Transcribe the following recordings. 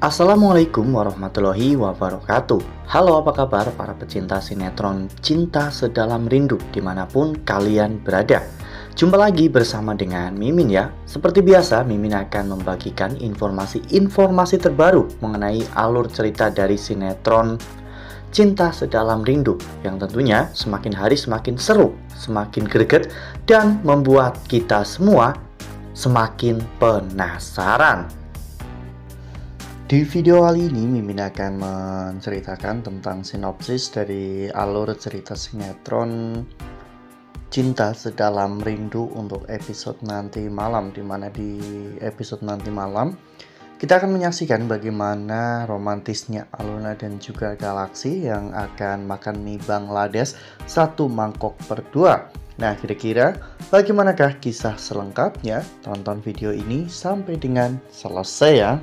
Assalamualaikum warahmatullahi wabarakatuh. Halo, apa kabar para pecinta sinetron Cinta Sedalam Rindu dimanapun kalian berada. Jumpa lagi bersama dengan Mimin ya. Seperti biasa, Mimin akan membagikan informasi terbaru mengenai alur cerita dari sinetron Cinta Sedalam Rindu, yang tentunya semakin hari semakin seru, semakin greget, dan membuat kita semua semakin penasaran. Di video kali ini, Mimin akan menceritakan tentang sinopsis dari alur cerita sinetron Cinta Sedalam Rindu untuk episode nanti malam, dimana di episode nanti malam kita akan menyaksikan bagaimana romantisnya Aluna dan juga Galaksi yang akan makan mie Bangladesh satu mangkok berdua. Nah, kira-kira bagaimanakah kisah selengkapnya? Tonton video ini sampai dengan selesai ya.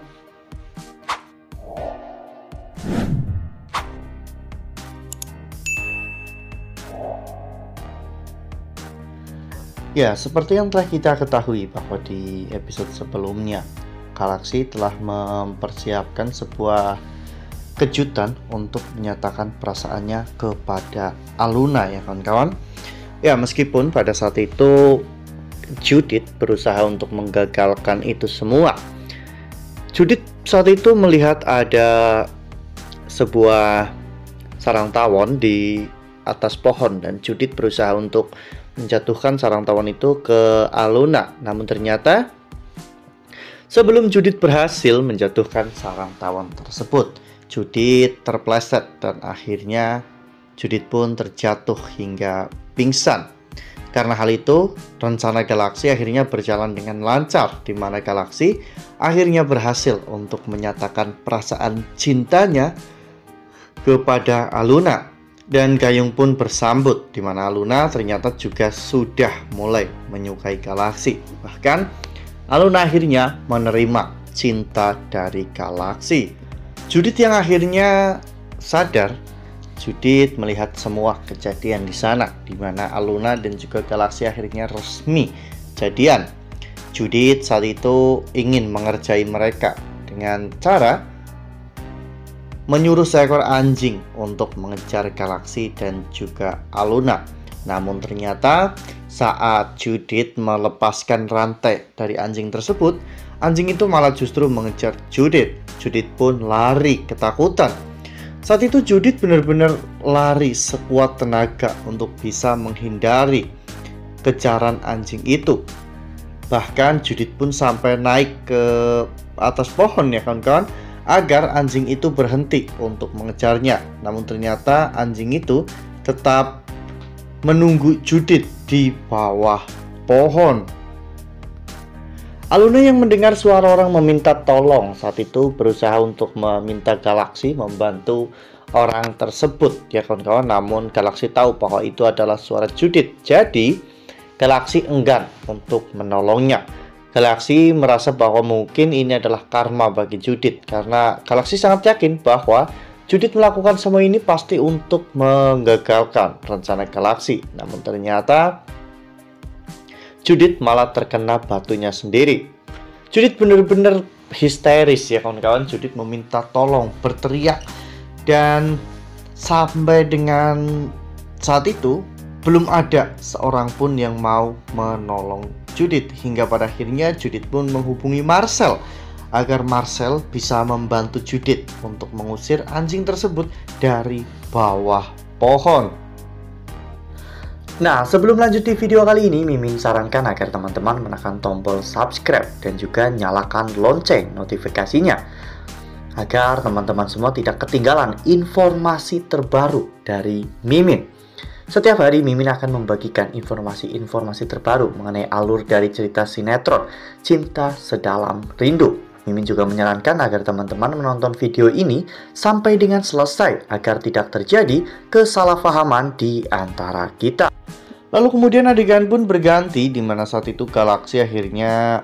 Ya, seperti yang telah kita ketahui bahwa di episode sebelumnya, Galaksi telah mempersiapkan sebuah kejutan untuk menyatakan perasaannya kepada Aluna ya kawan-kawan. Ya, meskipun pada saat itu Judith berusaha untuk menggagalkan itu semua. Judith saat itu melihat ada sebuah sarang tawon di atas pohon dan Judith berusaha untuk menjatuhkan sarang tawon itu ke Aluna. Namun ternyata sebelum Judith berhasil menjatuhkan sarang tawon tersebut, Judith terpleset dan akhirnya Judith pun terjatuh hingga pingsan. Karena hal itu, rencana Galaksi akhirnya berjalan dengan lancar, di mana Galaksi akhirnya berhasil untuk menyatakan perasaan cintanya kepada Aluna. Dan Gayung pun bersambut, di mana Aluna ternyata juga sudah mulai menyukai Galaksi. Bahkan Aluna akhirnya menerima cinta dari Galaksi. Judith yang akhirnya sadar, Judith melihat semua kejadian di sana, di mana Aluna dan juga Galaksi akhirnya resmi jadian. Judith saat itu ingin mengerjai mereka dengan cara menyuruh seekor anjing untuk mengejar Galaksi dan juga Aluna. Namun ternyata saat Judith melepaskan rantai dari anjing tersebut, anjing itu malah justru mengejar Judith. Judith pun lari ketakutan. Saat itu Judith benar-benar lari sekuat tenaga untuk bisa menghindari kejaran anjing itu. Bahkan Judith pun sampai naik ke atas pohon ya kawan-kawan, agar anjing itu berhenti untuk mengejarnya. Namun ternyata anjing itu tetap menunggu Judith di bawah pohon. Aluna yang mendengar suara orang meminta tolong saat itu berusaha untuk meminta Galaksi membantu orang tersebut ya kawan-kawan. Namun Galaksi tahu bahwa itu adalah suara Judith. Jadi Galaksi enggan untuk menolongnya. Galaksi merasa bahwa mungkin ini adalah karma bagi Judith, karena Galaksi sangat yakin bahwa Judith melakukan semua ini pasti untuk menggagalkan rencana Galaksi. Namun ternyata Judith malah terkena batunya sendiri. Judith benar-benar histeris ya kawan-kawan. Judith meminta tolong, berteriak, dan sampai dengan saat itu belum ada seorang pun yang mau menolong Judith, hingga pada akhirnya Judith pun menghubungi Marcel agar Marcel bisa membantu Judith untuk mengusir anjing tersebut dari bawah pohon. Nah, sebelum lanjut di video kali ini, Mimin sarankan agar teman-teman menekan tombol subscribe dan juga nyalakan lonceng notifikasinya agar teman-teman semua tidak ketinggalan informasi terbaru dari Mimin. Setiap hari Mimin akan membagikan informasi-informasi terbaru mengenai alur dari cerita sinetron Cinta Sedalam Rindu. Mimin juga menyarankan agar teman-teman menonton video ini sampai dengan selesai agar tidak terjadi kesalahpahaman di antara kita. Lalu kemudian adegan pun berganti, di mana saat itu Galaksi akhirnya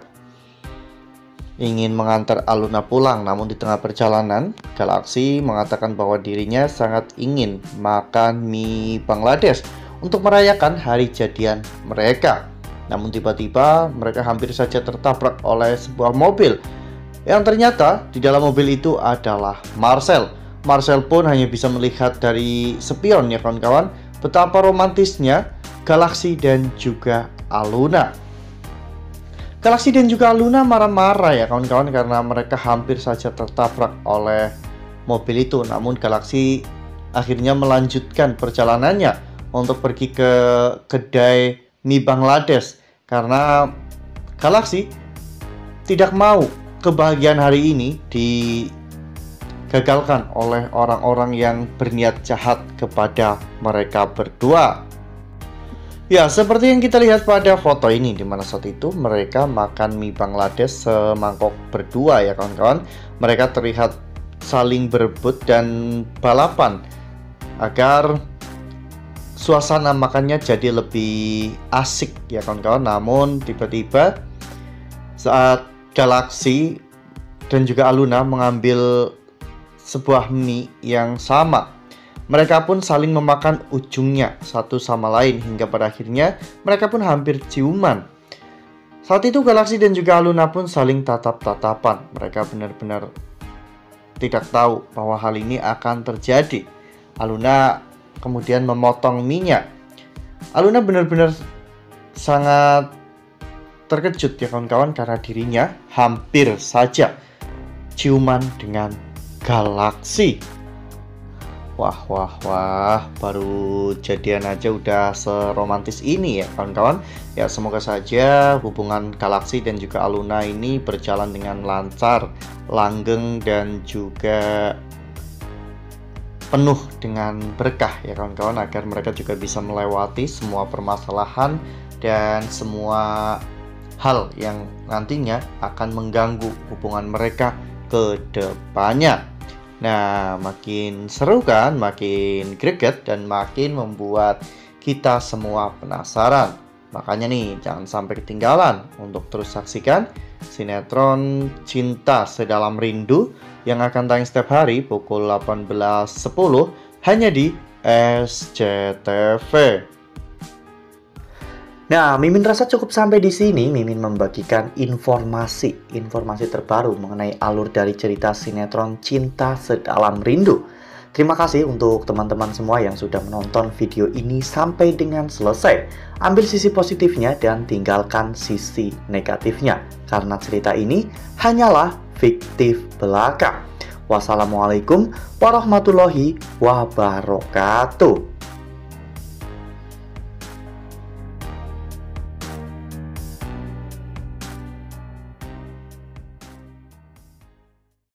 ingin mengantar Aluna pulang. Namun di tengah perjalanan, Galaksi mengatakan bahwa dirinya sangat ingin makan mie Bangladesh untuk merayakan hari jadian mereka. Namun tiba-tiba mereka hampir saja tertabrak oleh sebuah mobil Yang ternyata di dalam mobil itu adalah Marcel. Marcel pun hanya bisa melihat dari spion ya kawan-kawan, betapa romantisnya Galaxy dan juga Aluna. Galaxy dan juga Aluna marah-marah ya kawan-kawan karena mereka hampir saja tertabrak oleh mobil itu. Namun Galaxy akhirnya melanjutkan perjalanannya untuk pergi ke kedai mie Bangladesh karena Galaxy tidak mau kebahagiaan hari ini digagalkan oleh orang-orang yang berniat jahat kepada mereka berdua. Ya, seperti yang kita lihat pada foto ini, di mana saat itu mereka makan mie Bangladesh semangkok berdua ya kawan-kawan. Mereka terlihat saling berebut dan balapan agar suasana makannya jadi lebih asik ya kawan-kawan. Namun tiba-tiba saat Galaxy dan juga Aluna mengambil sebuah mie yang sama, mereka pun saling memakan ujungnya satu sama lain hingga pada akhirnya mereka pun hampir ciuman. Saat itu Galaxy dan juga Aluna pun saling tatap-tatapan. Mereka benar-benar tidak tahu bahwa hal ini akan terjadi. Aluna kemudian memotong mie-nya. Aluna benar-benar sangat terkejut ya kawan-kawan karena dirinya hampir saja ciuman dengan Galaxy. Wah, baru jadian aja udah seromantis ini ya kawan-kawan. Ya, semoga saja hubungan Galaxy dan juga Aluna ini berjalan dengan lancar, langgeng, dan juga penuh dengan berkah ya kawan-kawan, agar mereka juga bisa melewati semua permasalahan dan semua hal yang nantinya akan mengganggu hubungan mereka ke depannya. Nah, makin seru kan, makin greget, dan makin membuat kita semua penasaran. Makanya nih, jangan sampai ketinggalan untuk terus saksikan sinetron Cinta Sedalam Rindu yang akan tayang setiap hari pukul 18.10 hanya di SCTV. Nah, Mimin rasa cukup sampai di sini. Mimin membagikan informasi terbaru mengenai alur dari cerita sinetron Cinta Sedalam Rindu. Terima kasih untuk teman-teman semua yang sudah menonton video ini sampai dengan selesai. Ambil sisi positifnya dan tinggalkan sisi negatifnya, karena cerita ini hanyalah fiktif belaka. Wassalamualaikum warahmatullahi wabarakatuh.